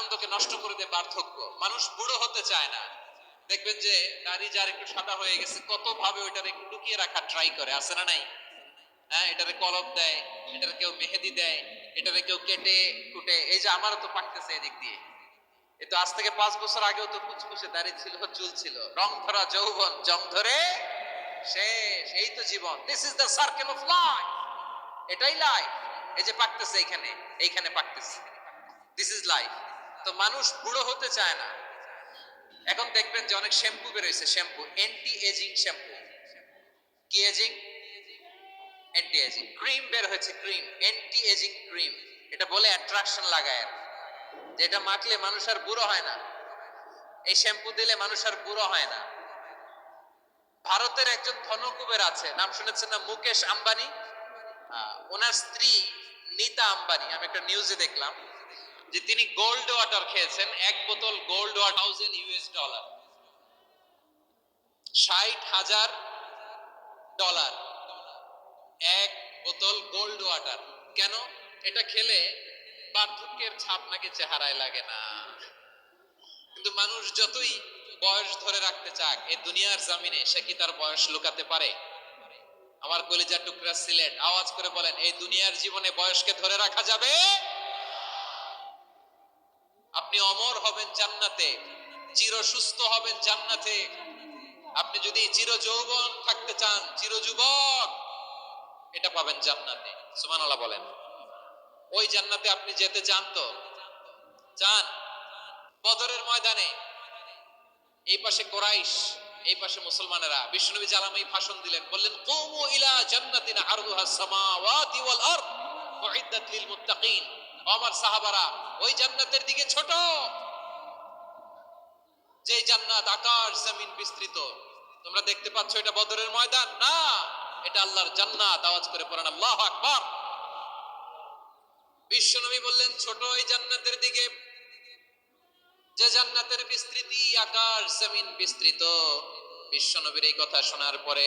আনন্দকে নষ্ট করে দেয় বার্ধক্য। মানুষ বুড়ো হতে চায় না। দেখবেন যে দাড়ি যার একটু সাদা হয়ে গেছে কত ভাবে ওইটার একটু লুকিয়ে রাখা ট্রাই করে, আছে না নাই? হ্যাঁ, এটারে কলপ দেয়, এটারে কেউ মেহেদি দেয়, এটারে কেউ কেটে কুটে। এই যে আমারও তো পাকতেছে এদিক দিয়ে, এ তো আজ থেকে 5 বছর আগেও তো কুচকুচে দাড়ি ছিল, চুল ছিল, রং ধরা যৌবন জং ধরে শেষ। এই তো জীবন। This is the circle of life. এটাই লাইফ। এই যে পাকতেছে এইখানে, এইখানে পাকতেছে, দিস ইজ লাইফ। তো মানুষ বুড়ো হতে চায় না। এখন দেখবেন যে অনেক শ্যাম্পু বেরোইছে, শ্যাম্পু অ্যান্টি এজিং শ্যাম্পু। কি এজিং? Anti ageing. ক্রিম বের হয়েছে, ক্রিম অ্যান্টি এজিং ক্রিম। এটা বলে অ্যাট্রাকশন লাগায়, যেটা মাখলে মানুষ আর বুড়ো হয় না। এই শ্যাম্পু দিলে মানুষ আর বুড়ো হয় না। ভারতের একজন ধনকুবের আছে, নাম শুনেছেন না? মুকেশ আম্বানি। ওনার স্ত্রী নীতা আম্বানি, আমি একটা নিউজে দেখলাম যে তিনি গোল্ড ওয়াটার খেয়েছেন। এক বোতল গোল্ড ওয়াটার $1000, $60,000 এক বোতল গোল্ড ওয়াটার। কেন? এটা খেলে বার্ধক্যের ছাপ নাকি চেহারায় লাগে না। কিন্তু মানুষ যতই বয়স ধরে রাখতে চাক এই দুনিয়ার জামিনে, সে কি তার বয়স লুকাতে পারে? আমার কলিজার টুকরা সিলেট, আওয়াজ করে বলেন, এই দুনিয়ার জীবনে বয়সকে ধরে রাখা যাবে? আপনি অমর হবেন জান্নাতে, চির সুস্থ হবেন জান্নাতে। আপনি যদি চির যৌবন থাকতে চান, চির যুবক, এটা পাবেন জান্নাতে। সুবহানাল্লাহ বলেন। ওই জান্নাতে আপনি যেতে চান তো? চান? বদরের ময়দানে এই পাশে কোরাইশ, এই পাশে মুসলমানেরা। বিশ্বনবী জালামাই ভাষণ দিলেন, বললেন, কুমু ইলা জান্নাতিন আরদুহাস সামাওয়াতি ওয়াল আরদ উইদ্দাত লিল মুত্তাকিন। আমার সাহাবারা, ওই জান্নাতের দিকে ছোট, যে জান্নাত আকাশ জমিন বিস্তৃত। তোমরা দেখতে পাচ্ছ এটা বদরের ময়দান না, এটা আল্লাহর জান্নাত। আওয়াজ করে পড়েন আল্লাহু আকবার। বিশ্বনবী বললেন, ছোট এই জান্নাতের দিকে, যে জান্নাতের বিস্তৃতি আকাশ জমিন বিস্তৃত। বিশ্বনবীর এই কথা শোনার পরে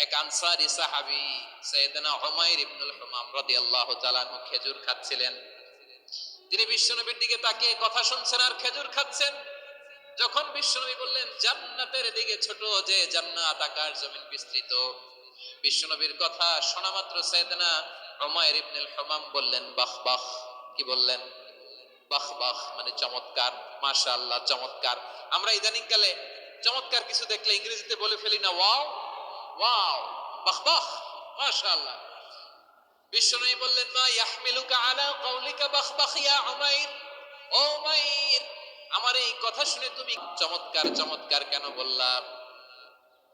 এক আনসারী সাহাবী সাইয়েদনা উমাইর ইবনুল হুমাম রাদিয়াল্লাহু তাআলা আনহু খেজুর খাচ্ছিলেন। তিনি বিশ্বনবীর দিকে তাকিয়ে কথা শুনছেন আর খেজুর খাচ্ছেন। যখন বিশ্বনবী বললেন জান্নাতের দিকে ছোট, যে জান্নাত আকাশ জমিন বিস্তৃত, বিশ্বনবীর কথা শোনা মাত্র সাইয়েদনা উমাইর ইবনুল হুমাম বললেন বাহ বাহ। কি বললেন? বাহ বাহ, মানে চমৎকার, মাশাআল্লাহ, চমৎকার। আমরা ইদানিং কালে চমৎকার কিছু দেখলে ইংরেজিতে বলে ফেলি না, ওয়াও ওয়াও, বাহ বাহ, মাশাআল্লাহ। বিশ্বনবী বললেন, মা ইয়াহমিলুকা আলা কওলিকা বাহ বাহ ইয়া উমাইর। ও উমাইর, আমার এই কথা শুনে তুমি চমৎকার চমৎকার কেন বললা?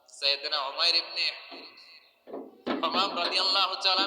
সাইয়েদনা উমাইর ইবনে হুমাম রাদিয়াল্লাহু তাআলা